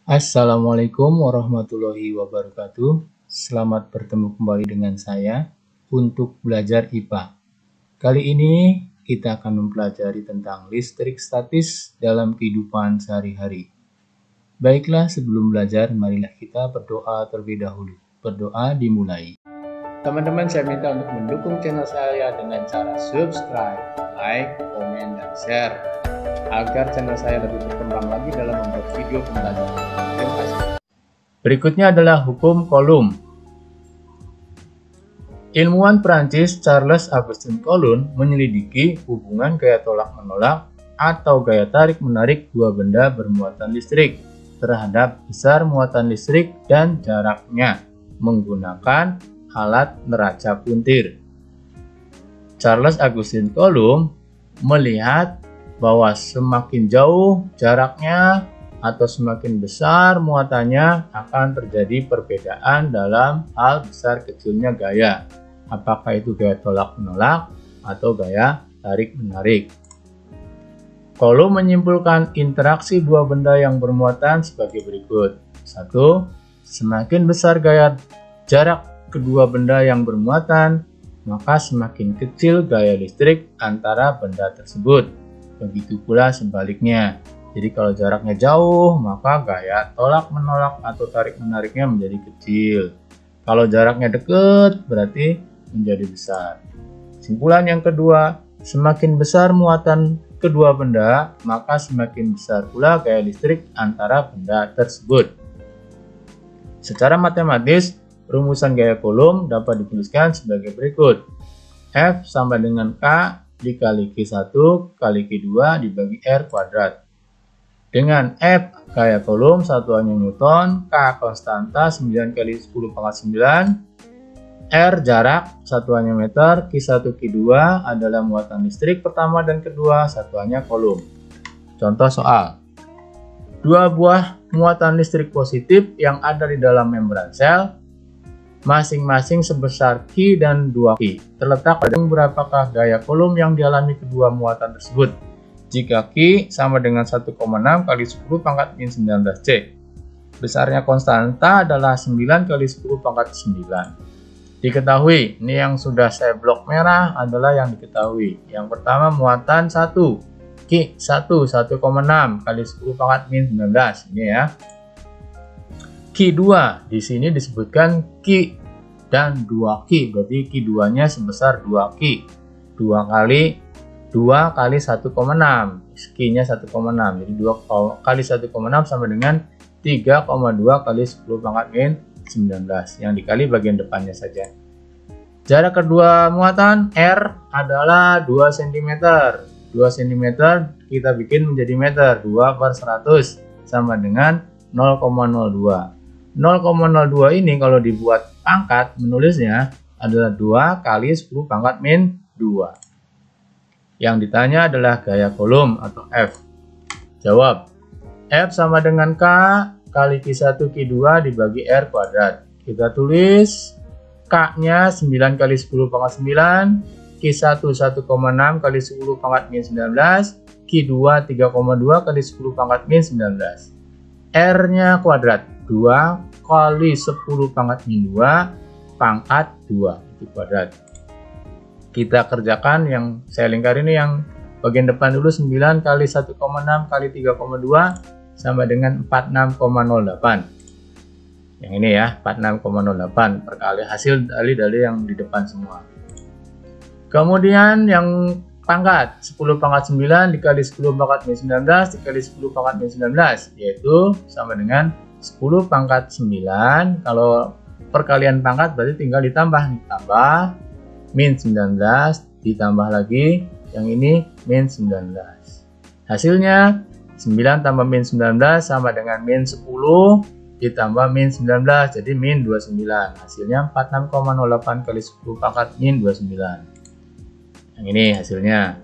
Assalamualaikum warahmatullahi wabarakatuh. Selamat bertemu kembali dengan saya untuk belajar IPA. Kali ini kita akan mempelajari tentang listrik statis dalam kehidupan sehari-hari. Baiklah, sebelum belajar, marilah kita berdoa terlebih dahulu. Berdoa dimulai. Teman-teman, saya minta untuk mendukung channel saya dengan cara subscribe, like, komen, dan share agar channel saya lebih berkembang lagi dalam membuat video pembelajaran. Terima kasih. Berikutnya adalah hukum Coulomb. Ilmuwan Prancis Charles Augustin Coulomb menyelidiki hubungan gaya tolak-menolak atau gaya tarik-menarik dua benda bermuatan listrik terhadap besar muatan listrik dan jaraknya menggunakan alat neraca puntir. Charles Augustin Coulomb melihat bahwa semakin jauh jaraknya atau semakin besar muatannya akan terjadi perbedaan dalam hal besar kecilnya gaya. Apakah itu gaya tolak-menolak atau gaya tarik-menarik. Coulomb menyimpulkan interaksi dua benda yang bermuatan sebagai berikut. 1. Semakin besar gaya jarak kedua benda yang bermuatan, maka semakin kecil gaya listrik antara benda tersebut. Begitu pula sebaliknya. Jadi kalau jaraknya jauh, maka gaya tolak-menolak atau tarik-menariknya menjadi kecil. Kalau jaraknya dekat, berarti menjadi besar. Kesimpulan yang kedua, semakin besar muatan kedua benda, maka semakin besar pula gaya listrik antara benda tersebut. Secara matematis, rumusan gaya Coulomb dapat dituliskan sebagai berikut. F sama dengan K dikali Q1 kali Q2 dibagi R kuadrat. Dengan F gaya Coulomb satuannya Newton, K konstanta 9 kali 10 pangkat 9, R jarak satuannya meter, Q1 Q2 adalah muatan listrik pertama dan kedua satuannya Coulomb. Contoh soal. Dua buah muatan listrik positif yang ada di dalam membran sel masing-masing sebesar Q dan 2Q. Terletak pada berapakah gaya Coulomb yang dialami kedua muatan tersebut. Jika Q sama dengan 1,6 kali 10 pangkat min 19C. Besarnya konstanta adalah 9 kali 10 pangkat 9. Diketahui, ini yang sudah saya blok merah adalah yang diketahui. Yang pertama muatan 1. Q 1, 1,6 kali 10 pangkat min 19. Ini ya. Q2 di sini disebutkan Q dan 2Q, berarti Q2-nya sebesar 2Q. 2 kali 1,6, Q-nya 1,6. Jadi 2 kali 1,6 sama dengan 3,2 kali 10 pangkat min 19 yang dikali bagian depannya saja. Jarak kedua muatan R adalah 2 cm. 2 cm kita bikin menjadi meter, 2 per 100 sama dengan 0,02. 0,02 ini kalau dibuat pangkat menulisnya adalah 2 kali 10 pangkat min 2. Yang ditanya adalah gaya Coulomb atau F. Jawab. F sama dengan K kali Q1 Q2 dibagi R kuadrat. Kita tulis K-nya 9 kali 10 pangkat 9, Q1 1,6 kali 10 pangkat min 19, Q2 3,2 kali 10 pangkat min 19. R-nya kuadrat 2 kali 10 pangkat min 2 pangkat 2 itu kuadrat. Kita kerjakan yang saya lingkar ini yang bagian depan dulu. 9 kali 1,6 kali 3,2 sama dengan 46,08. Yang ini ya 46,08 perkali hasil dali-dali yang di depan semua. Kemudian yang pangkat 10 pangkat 9 dikali 10 pangkat min 19 dikali 10 pangkat min 19 yaitu sama dengan 10 pangkat 9. Kalau perkalian pangkat berarti tinggal ditambah min 19 ditambah lagi yang ini min 19. Hasilnya 9 tambah min 19 sama dengan min 10 ditambah min 19 jadi min 29. Hasilnya 46,08 kali 10 pangkat min 29. Yang ini hasilnya.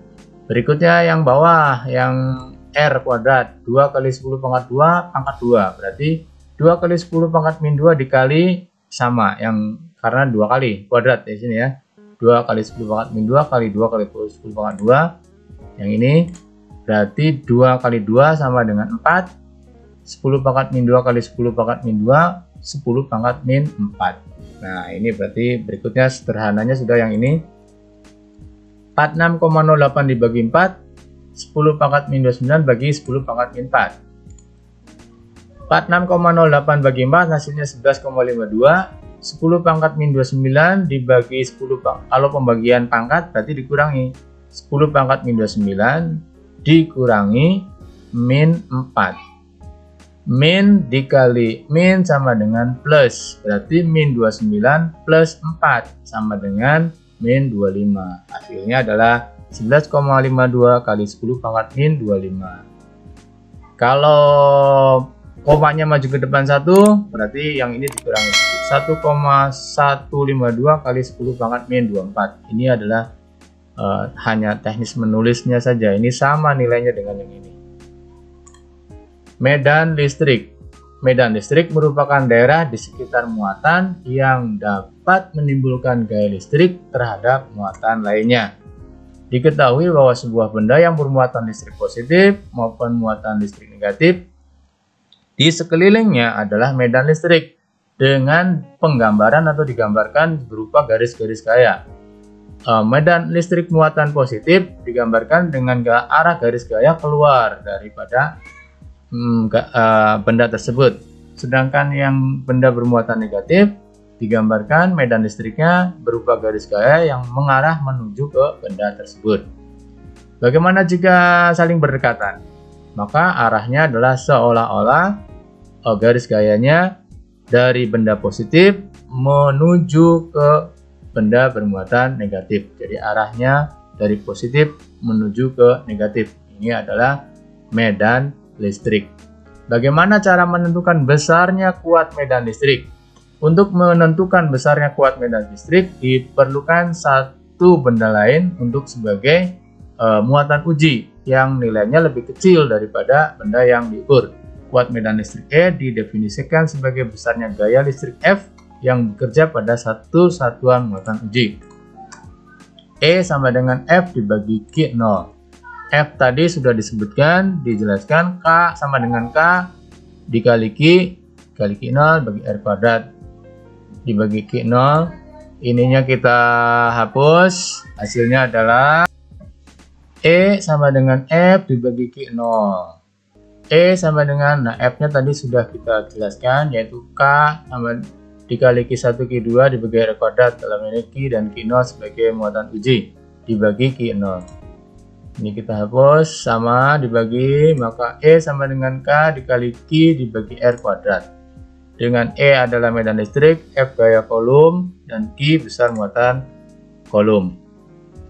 Berikutnya yang bawah yang R kuadrat 2 kali 10 pangkat 2 pangkat 2 berarti 2 kali 10 pangkat min 2 dikali sama yang karena 2 kali kuadrat di sini ya. 2 kali 10 pangkat min 2 kali 2 kali 10 pangkat 2. Yang ini berarti 2 kali 2 sama dengan 4. 10 pangkat min 2 kali 10 pangkat min 2, 10 pangkat min 4. Nah, ini berarti berikutnya sederhananya sudah yang ini. 46,08 dibagi 4, 10 pangkat min 29 bagi 10 pangkat min 4. 46,08 bagi 4 hasilnya 11,52. 10 pangkat min 29 dibagi 10 kalau pembagian pangkat berarti dikurangi 10 pangkat min 29 dikurangi min 4. Min dikali min sama dengan plus, berarti min 29 plus 4 sama dengan min 25. Hasilnya adalah 11,52 kali 10 pangkat min 25. Kalau komanya maju ke depan 1, berarti yang ini dikurangi 1,152 kali 10 pangkat min 24. Ini adalah hanya teknis menulisnya saja. Ini sama nilainya dengan yang ini. Medan listrik. Medan listrik merupakan daerah di sekitar muatan yang dapat menimbulkan gaya listrik terhadap muatan lainnya. Diketahui bahwa sebuah benda yang bermuatan listrik positif maupun muatan listrik negatif di sekelilingnya adalah medan listrik dengan penggambaran atau digambarkan berupa garis-garis gaya. Medan listrik muatan positif digambarkan dengan arah garis gaya keluar daripada benda tersebut. Sedangkan yang benda bermuatan negatif digambarkan medan listriknya berupa garis gaya yang mengarah menuju ke benda tersebut. Bagaimana jika saling berdekatan? Maka arahnya adalah seolah-olah garis gayanya dari benda positif menuju ke benda bermuatan negatif. Jadi arahnya dari positif menuju ke negatif. Ini adalah medan listrik. Bagaimana cara menentukan besarnya kuat medan listrik? Untuk menentukan besarnya kuat medan listrik diperlukan satu benda lain untuk sebagai muatan uji yang nilainya lebih kecil daripada benda yang diukur. Kuat medan listrik E didefinisikan sebagai besarnya gaya listrik F yang bekerja pada satu satuan muatan uji. E sama dengan F dibagi Q0. F tadi sudah disebutkan, dijelaskan. K sama dengan K dikali Q, kali Q0 bagi R kuadrat dibagi Q0. Ininya kita hapus, hasilnya adalah E sama dengan F dibagi Q0. E sama dengan, nah F nya tadi sudah kita jelaskan, yaitu K sama dikali Q1 Q2 dibagi R kuadrat, dalam ini Q dan Q0 sebagai muatan uji dibagi Q0. Ini kita hapus, sama dibagi, maka E sama dengan K dikali Q dibagi R kuadrat. Dengan E adalah medan listrik, F gaya kolom, dan Q besar muatan kolom.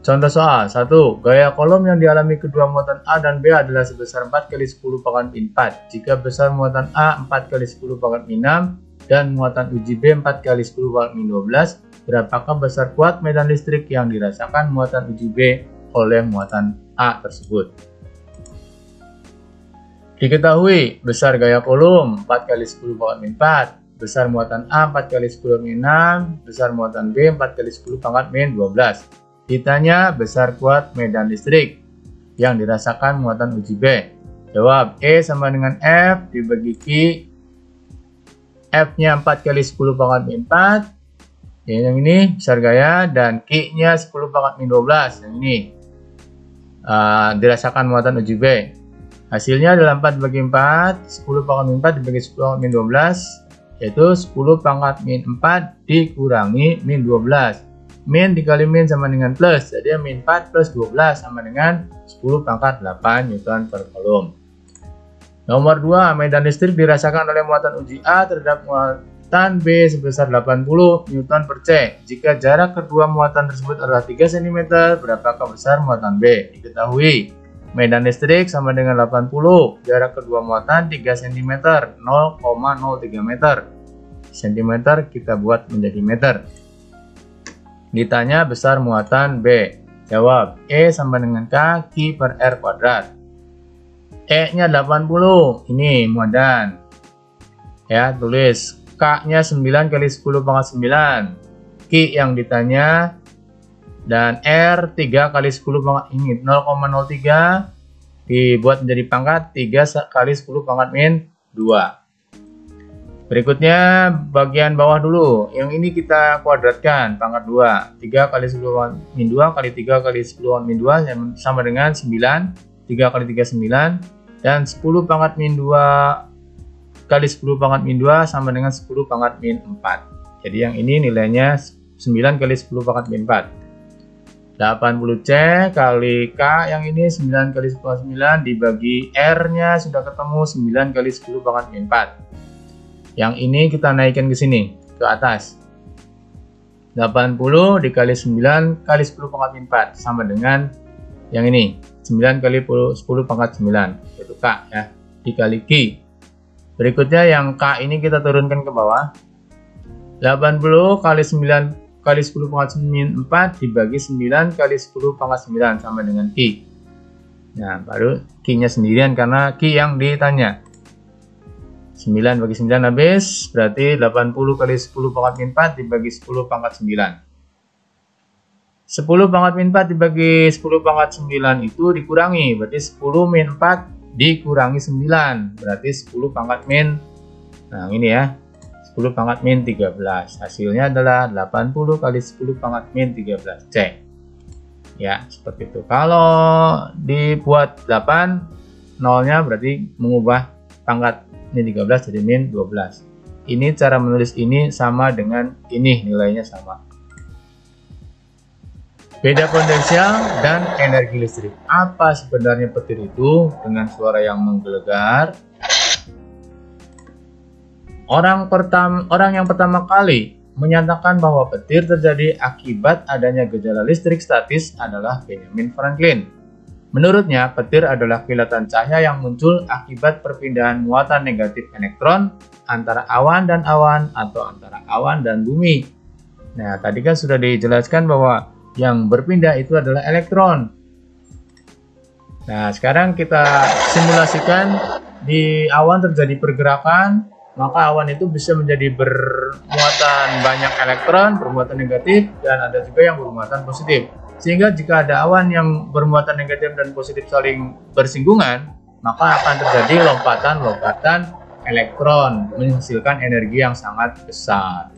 Contoh soal 1. Gaya kolom yang dialami kedua muatan A dan B adalah sebesar 4 kali 10 pangkat min 4. Jika besar muatan A 4 kali 10 pangkat min 6 dan muatan uji B 4 kali 10 pangkat min 12, berapakah besar kuat medan listrik yang dirasakan muatan uji B oleh muatan A tersebut? Diketahui besar gaya kolom 4 kali 10 pangkat min 4, besar muatan A 4 kali 10 min 6, besar muatan B 4 kali 10 pangkat min 12. Ditanya besar kuat medan listrik yang dirasakan muatan uji B. Jawab, E sama dengan F dibagi Q. F nya 4 kali 10 pangkat min 4, yang ini besar gaya, dan Q nya 10 pangkat min 12, yang ini dirasakan muatan uji B. Hasilnya adalah 4 bagi 4, 10 pangkat min 4 dibagi 10 pangkat min 12, yaitu 10 pangkat min 4 dikurangi min 12. Min dikali min sama dengan plus, jadi min 4 plus 12 sama dengan 10 pangkat 8 Newton per kolom. Nomor 2, medan listrik dirasakan oleh muatan uji A terhadap muatan B sebesar 80 Newton per C. Jika jarak kedua muatan tersebut adalah 3 cm, berapakah besar muatan B? Diketahui medan listrik sama dengan 80, jarak kedua muatan 3 cm, 0,03 meter. Cm kita buat menjadi meter. Ditanya besar muatan B. Jawab, E sama dengan K Q per R kuadrat. E nya 80, ini muatan. Ya, tulis K nya 9 kali 10 pangkat 9. Q yang ditanya, dan R 3 kali 10 pangkat, ini 0,03 dibuat menjadi pangkat 3 kali 10 pangkat min Berikutnya bagian bawah dulu. Yang ini kita kuadratkan pangkat 2. 3 kali 10 pangkat min 2 kali 3 kali 10 pangkat min 2 sama dengan 9. 3 kali 3 9. Dan 10 pangkat min 2 kali 10 pangkat min 2 sama dengan 10 pangkat min 4. Jadi yang ini nilainya 9 kali 10 pangkat min 4. 80C kali K yang ini 9 kali 10 pangkat 9 dibagi R-nya sudah ketemu 9 kali 10 pangkat min 4. Yang ini kita naikkan ke sini, ke atas. 80 dikali 9 kali 10 pangkat min 4 sama dengan yang ini, 9 kali 10 pangkat 9, yaitu K ya, dikali Q. Berikutnya yang K ini kita turunkan ke bawah. 80 kali 9 kali 10 pangkat min 4 dibagi 9 kali 10 pangkat 9 sama dengan Q. Nah, baru Q-nya sendirian karena Q yang ditanya. 9 bagi 9 habis, berarti 80 kali 10 pangkat min 4 dibagi 10 pangkat 9. 10 pangkat min 4 dibagi 10 pangkat 9 itu dikurangi, berarti 10 min 4 dikurangi 9, berarti 10 pangkat min, nah ini ya, 10 pangkat min 13. Hasilnya adalah 80 kali 10 pangkat min 13 C. Ya, seperti itu. Kalau dibuat 8, nolnya berarti mengubah pangkat min 13 jadi min 12. Ini cara menulis ini sama dengan ini, nilainya sama. Beda potensial dan energi listrik. Apa sebenarnya petir itu dengan suara yang menggelegar? Orang yang pertama kali menyatakan bahwa petir terjadi akibat adanya gejala listrik statis adalah Benjamin Franklin. Menurutnya, petir adalah kilatan cahaya yang muncul akibat perpindahan muatan negatif elektron antara awan dan awan atau antara awan dan bumi. Nah, tadi kan sudah dijelaskan bahwa yang berpindah itu adalah elektron. Nah, sekarang kita simulasikan di awan terjadi pergerakan, maka awan itu bisa menjadi bermuatan banyak elektron, bermuatan negatif, dan ada juga yang bermuatan positif. Sehingga jika ada awan yang bermuatan negatif dan positif saling bersinggungan, maka akan terjadi lompatan-lompatan elektron, menghasilkan energi yang sangat besar.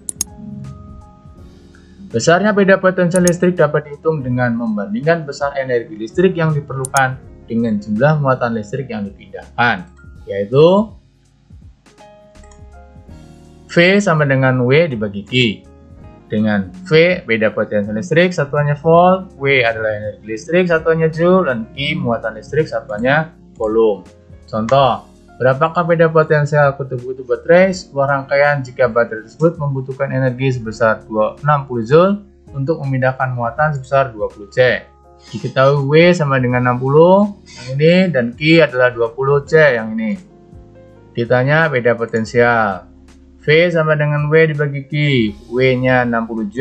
Besarnya beda potensial listrik dapat dihitung dengan membandingkan besar energi listrik yang diperlukan dengan jumlah muatan listrik yang dipindahkan, yaitu V sama dengan W dibagi Q. Dengan V beda potensial listrik, satuannya volt, W adalah energi listrik, satuannya joule, dan Q muatan listrik, satuannya volume. Contoh, berapakah beda potensial kutub-kutub baterai sebuah rangkaian jika baterai tersebut membutuhkan energi sebesar 60 joule untuk memindahkan muatan sebesar 20 C. Diketahui W sama dengan 60 yang ini dan Q adalah 20 C yang ini. Ditanya beda potensial. V sama dengan W dibagi Q, W-nya 60 J,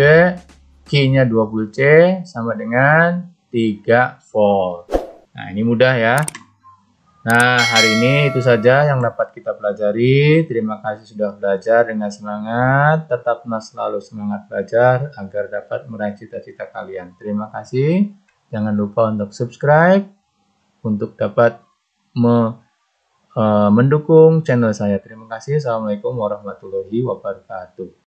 Q-nya 20 C, sama dengan 3 volt. Nah, ini mudah ya. Nah, hari ini itu saja yang dapat kita pelajari. Terima kasih sudah belajar dengan semangat. Tetaplah selalu semangat belajar agar dapat meraih cita-cita kalian. Terima kasih. Jangan lupa untuk subscribe untuk dapat mendukung channel saya. Terima kasih. Assalamualaikum warahmatullahi wabarakatuh.